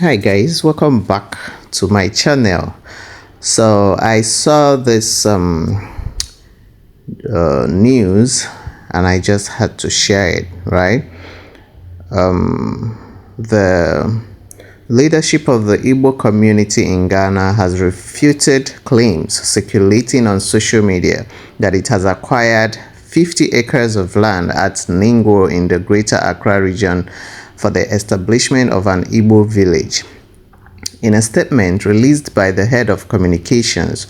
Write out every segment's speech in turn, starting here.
Hi guys, welcome back to my channel. So I saw this news and I just had to share it, right? The leadership of the Igbo community in Ghana has refuted claims circulating on social media that it has acquired 50 acres of land at Ningo in the Greater Accra region for the establishment of an Igbo village. In a statement released by the head of communications,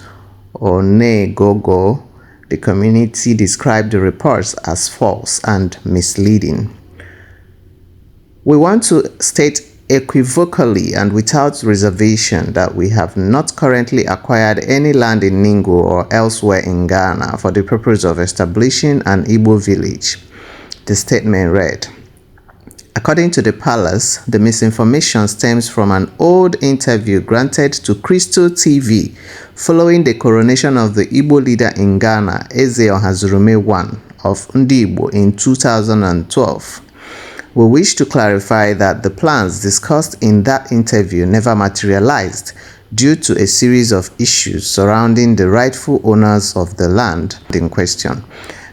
Ningo, the community described the reports as false and misleading. We want to state equivocally and without reservation that we have not currently acquired any land in Ningo or elsewhere in Ghana for the purpose of establishing an Igbo village. The statement read, according to the palace, the misinformation stems from an old interview granted to Crystal TV following the coronation of the Igbo leader in Ghana, Eze Ohazurume I of Igbo in 2012. We wish to clarify that the plans discussed in that interview never materialized due to a series of issues surrounding the rightful owners of the land in question.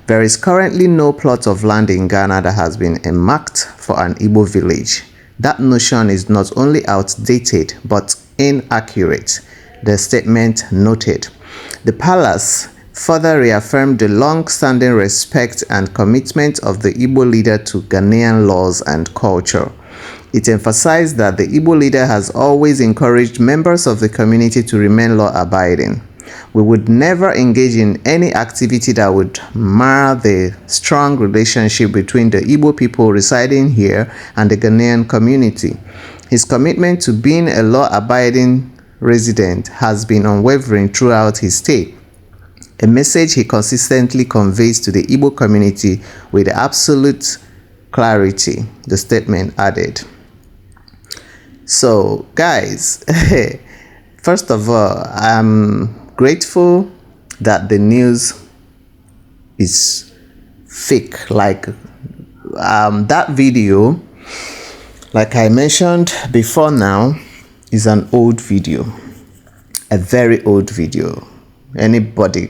There is currently no plot of land in Ghana that has been earmarked for an Igbo village. That notion is not only outdated but inaccurate, the statement noted. The palace further reaffirmed the long-standing respect and commitment of the Igbo leader to Ghanaian laws and culture. It emphasized that the Igbo leader has always encouraged members of the community to remain law-abiding. We would never engage in any activity that would mar the strong relationship between the Igbo people residing here and the Ghanaian community. His commitment to being a law-abiding resident has been unwavering throughout his stay, a message he consistently conveys to the Igbo community with absolute clarity, the statement added. So, guys, first of all, I'm grateful that the news is fake. Like that video, like I mentioned before now, is an old video, a very old video. Anybody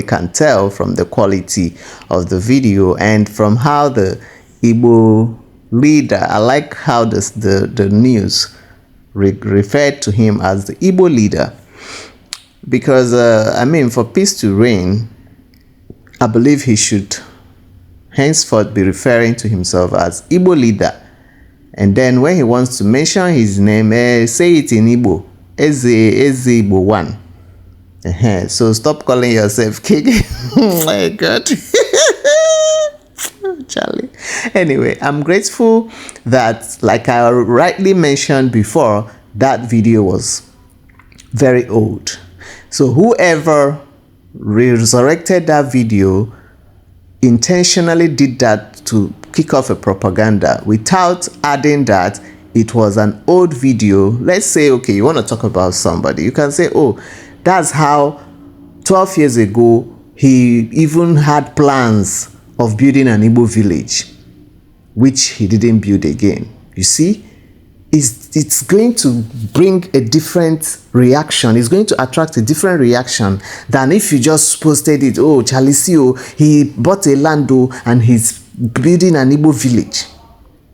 can tell from the quality of the video and from how the Igbo leader, I like how the news referred to him as the Igbo leader. Because, for peace to reign, I believe he should henceforth be referring to himself as Igbo leader. And then when he wants to mention his name, say it in Igbo, Eze Igbo one. So stop calling yourself king. Oh my God. Charlie. Anyway, I'm grateful that, like I rightly mentioned before, that video was very old. So whoever resurrected that video intentionally did that to kick off a propaganda without adding that it was an old video. Let's say, okay, you want to talk about somebody. You can say, oh, that's how 12 years ago he even had plans of building an Igbo village, which he didn't build again. You see? It's going to bring a different reaction. It's going to attract a different reaction than if you just posted it. Oh, Chalisio, he bought a land and he's building an Igbo village.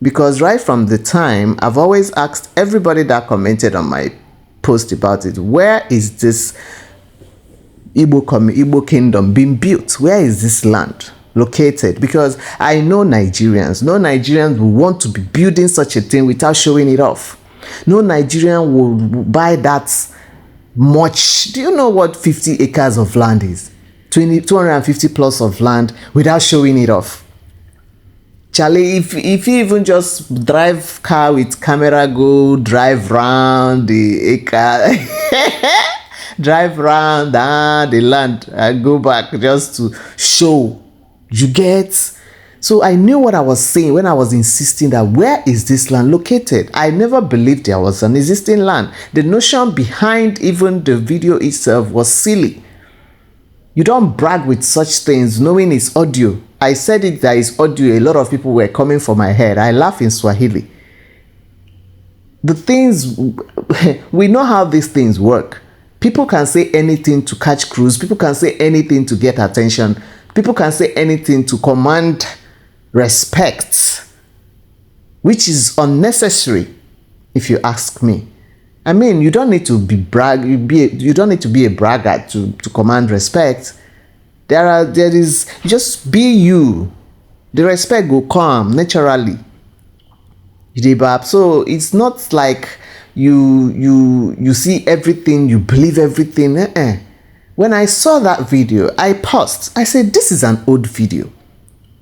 Because right from the time, I've always asked everybody that commented on my post about it, where is this Igbo kingdom being built? Where is this land located? Because I know Nigerians. No Nigerians will want to be building such a thing without showing it off. No Nigerian will buy that much. Do you know what 50 acres of land is? 250 plus of land without showing it off. Charlie, if you even just drive car with camera, go drive round the acre, drive round the land and go back just to show. You get? So I knew what I was saying when I was insisting that where is this land located? I never believed there was an existing land. The notion behind even the video itself was silly. You don't brag with such things knowing it's audio. I said it that it's audio. A lot of people were coming for my head. I laugh in Swahili. The things, we know how these things work. People can say anything to catch crews. People can say anything to get attention. People can say anything to command respect, which is unnecessary, if you ask me. I mean, you don't need to be you don't need to be a braggart to command respect. There is, just be you. The respect will come naturally. So it's not like you see everything, you believe everything. When I saw that video, I paused. I said, this is an old video.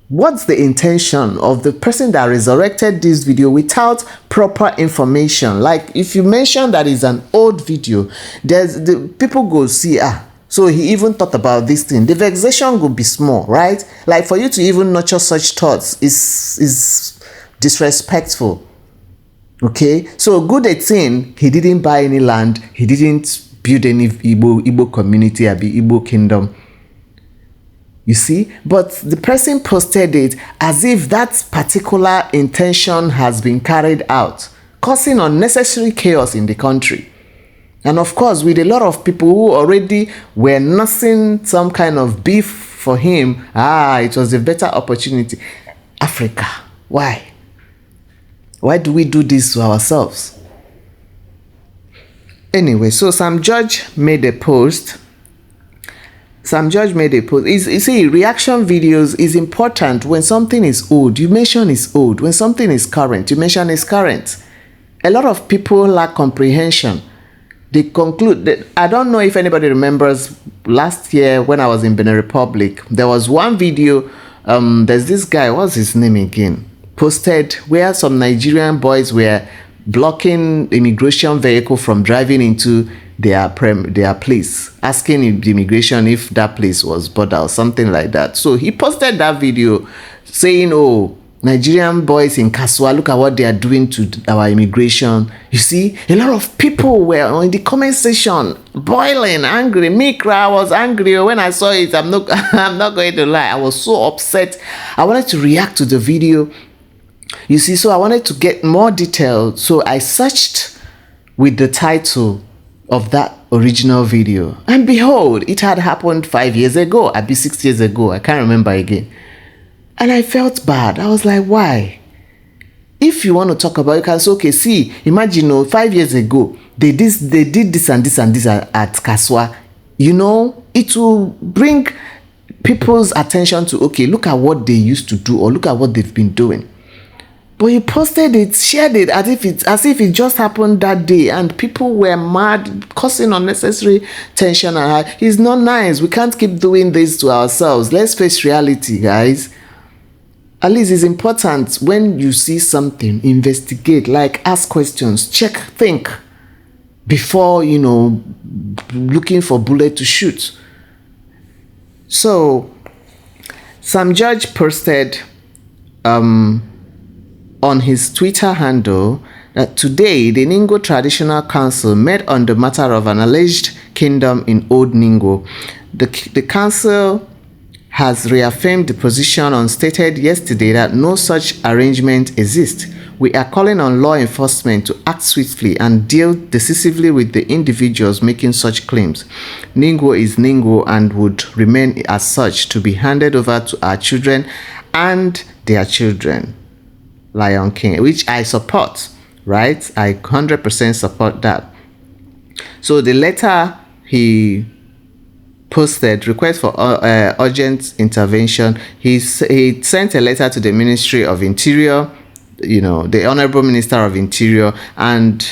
What's the intention of the person that resurrected this video without proper information? Like, if you mention that it's an old video, the people go see, so he even thought about this thing. The vexation will be small, right? Like, for you to even nurture such thoughts is disrespectful. Okay, so good 18, he didn't buy any land, he didn't build any Igbo community or Igbo kingdom. You see, but the person posted it as if that particular intention has been carried out, causing unnecessary chaos in the country. And of course, with a lot of people who already were nursing some kind of beef for him, it was a better opportunity. Africa, why? Why do we do this to ourselves? Anyway, so Sam George made a post. You see, reaction videos is important. When something is old, you mention it's old. When something is current, you mention it's current. A lot of people lack comprehension. They conclude that, I don't know if anybody remembers last year when I was in Benin Republic, there was one video, there's this guy, what's his name again? Posted where some Nigerian boys were blocking immigration vehicle from driving into their place, asking the immigration if that place was border or something like that. So he posted that video saying, oh, Nigerian boys in Kaswa, look at what they are doing to our immigration. You see, a lot of people were in the comment section boiling, angry. Me, I was angry when I saw it. I'm not going to lie. I was so upset. I wanted to react to the video. You see, so I wanted to get more detail. So I searched with the title of that original video. And behold, it had happened 5 years ago. I'd be 6 years ago. I can't remember again. And I felt bad. I was like, why? If you want to talk about it, you can say, okay, see, imagine 5 years ago, they did this and this and this at Kaswa. You know, it will bring people's attention to, okay, look at what they used to do or look at what they've been doing. But he posted it, shared it as if it just happened that day, and people were mad, causing unnecessary tension. And it's not nice. We can't keep doing this to ourselves. Let's face reality, guys. At least it's important when you see something, investigate, like ask questions, check, think before, looking for bullet to shoot. So, Sam George posted on his Twitter handle that today the Ningo Traditional Council met on the matter of an alleged kingdom in Old Ningo. The council has reaffirmed the position stated yesterday that no such arrangement exists. We are calling on law enforcement to act swiftly and deal decisively with the individuals making such claims. Ningo is Ningo and would remain as such, to be handed over to our children and their children. Lion King, which I support, right? I 100% support that. So the letter he posted, request for urgent intervention, he sent a letter to the Ministry of Interior, the Honorable Minister of Interior, and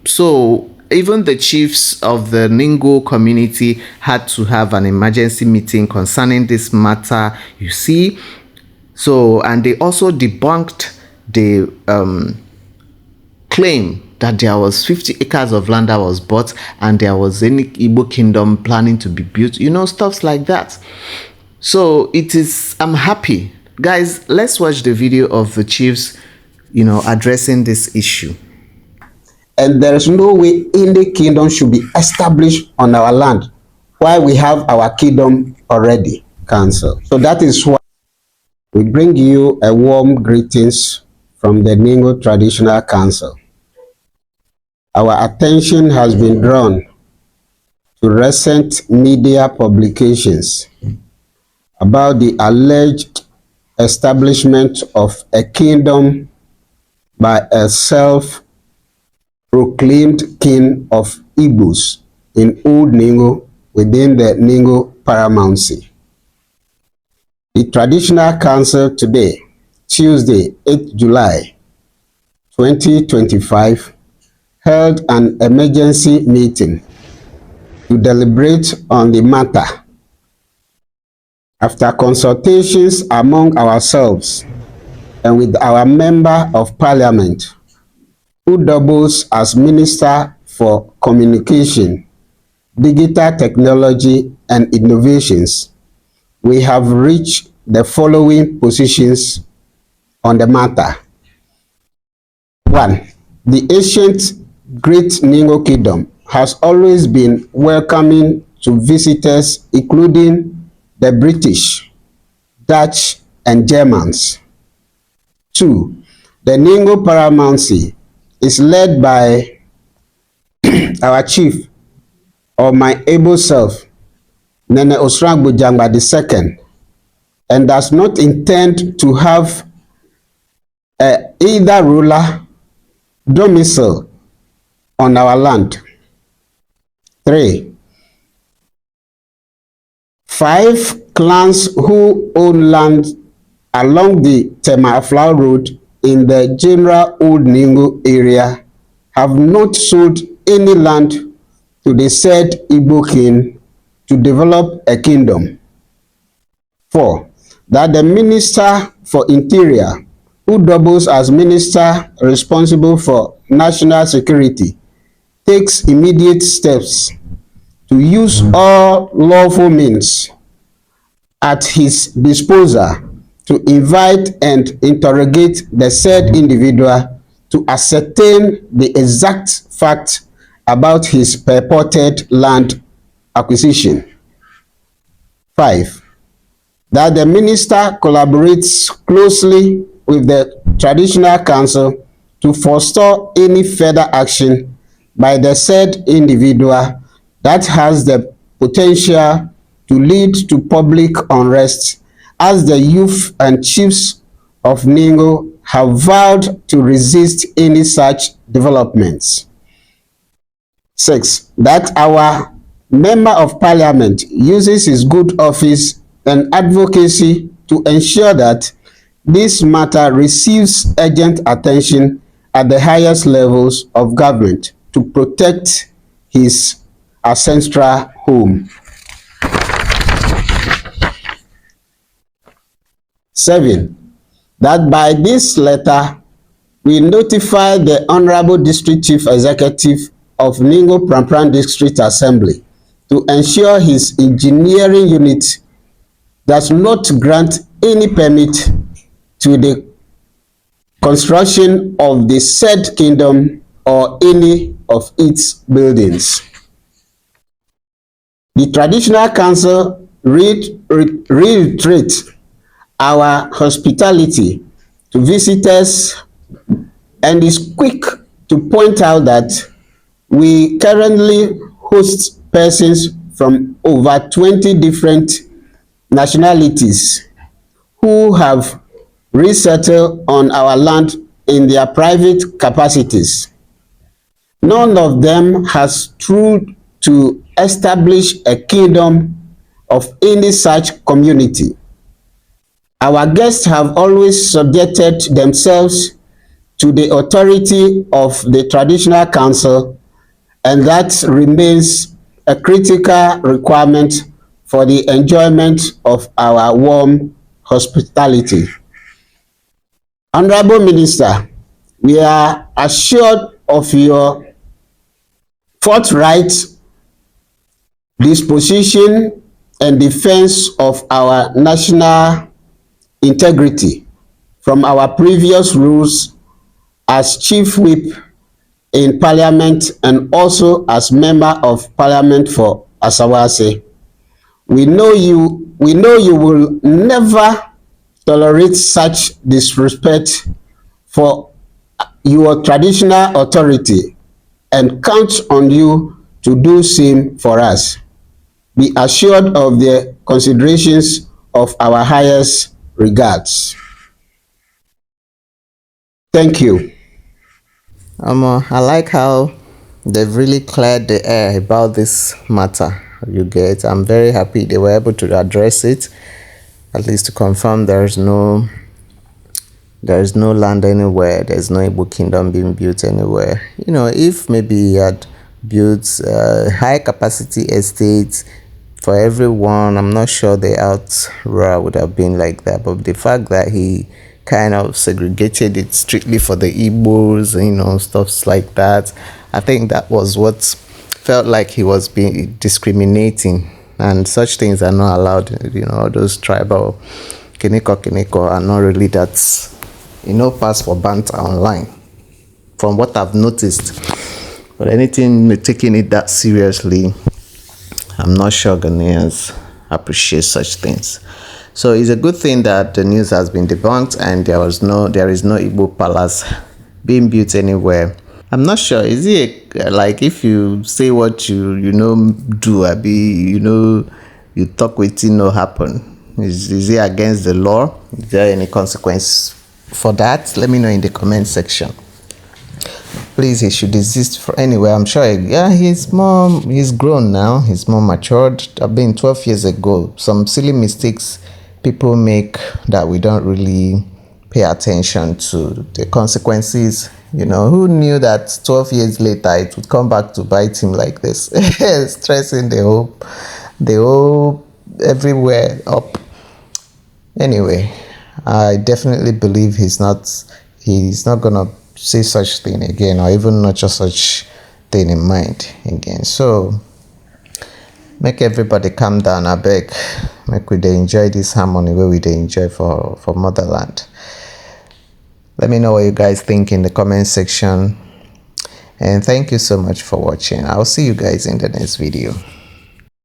so even the chiefs of the Ningo community had to have an emergency meeting concerning this matter, you see. So, and they also debunked the claim that there was 50 acres of land that was bought and there was any Igbo kingdom planning to be built, stuff like that. So I'm happy. Guys, let's watch the video of the chiefs, addressing this issue. And there is no way any kingdom should be established on our land while we have our kingdom already cancelled. So that is why we bring you a warm greetings from the Ningo Traditional Council. our attention has been drawn to recent media publications about the alleged establishment of a kingdom by a self-proclaimed king of Igbos in Old Ningo within the Ningo paramountcy. The Traditional Council today, Tuesday, 8th July 2025, held an emergency meeting to deliberate on the matter. After consultations among ourselves and with our Member of Parliament, who doubles as Minister for Communication, Digital Technology and Innovations, we have reached the following positions on the matter. 1. The ancient Great Ningo Kingdom has always been welcoming to visitors including the British, Dutch and Germans. 2. The Ningo paramountcy is led by our chief, or my able self, Nene Osrangbo Jangba II, and does not intend to have either ruler domicile on our land. 3. 5 clans who own land along the Tema-Aflau Road in the general Old Ningo area have not sold any land to the said Igbo king to develop a kingdom. 4. That the Minister for Interior, who doubles as Minister responsible for national security, takes immediate steps to use all lawful means at his disposal to invite and interrogate the said individual to ascertain the exact fact about his purported land acquisition. 5. That the minister collaborates closely with the Traditional Council to forestall any further action by the said individual that has the potential to lead to public unrest, as the youth and chiefs of Ningo have vowed to resist any such developments. 6. That our Member of Parliament uses his good office and advocacy to ensure that this matter receives urgent attention at the highest levels of government to protect his ancestral home. 7. That by this letter we notify the Honorable District Chief Executive of Ningo Prampan District Assembly to ensure his engineering unit does not grant any permit to the construction of the said kingdom or any of its buildings. The Traditional Council reiterates our hospitality to visitors and is quick to point out that we currently host persons from over 20 different nationalities who have resettled on our land in their private capacities. None of them has tried to establish a kingdom of any such community. Our guests have always subjected themselves to the authority of the Traditional Council, and that remains a critical requirement for the enjoyment of our warm hospitality. Honorable Minister, we are assured of your forthright disposition and defense of our national integrity from our previous rules as Chief Whip in Parliament and also as Member of Parliament for Asawase. We know you will never tolerate such disrespect for your traditional authority and count on you to do same for us. Be assured of the considerations of our highest regards. Thank you. I like how they've really cleared the air about this matter. You get, I'm very happy they were able to address it, at least to confirm there's no land anywhere, there's no Igbo kingdom being built anywhere. You know, if maybe he had built high capacity estates for everyone, I'm not sure the outroar would have been like that. But the fact that he kind of segregated it strictly for the Igbos, you know, stuffs like that, I think that was what felt like he was being discriminating, and such things are not allowed. You know, those tribal kiniko are not really that, you know, pass for banter online from what I've noticed. But anything taking it that seriously, I'm not sure Ghanaians appreciate such things. So it's a good thing that the news has been debunked and there is no Igbo palace being built anywhere. I'm not sure. Is it like if you say what you know do, Abi, you know, you talk with it no happen? Is it against the law? Is there any consequence for that? Let me know in the comment section. Please, he should desist for anywhere. I'm sure, yeah, he's grown now. He's more matured. I've been 12 years ago. Some silly mistakes people make that we don't really pay attention to the consequences. You know, who knew that 12 years later it would come back to bite him like this? Stressing the whole everywhere up. Anyway, I definitely believe he's not gonna say such thing again, or even nurture such thing in mind again. So make everybody calm down, I beg. Make we dey enjoy this harmony where we dey enjoy for motherland. Let me know what you guys think in the comment section, and thank you so much for watching. I'll see you guys in the next video.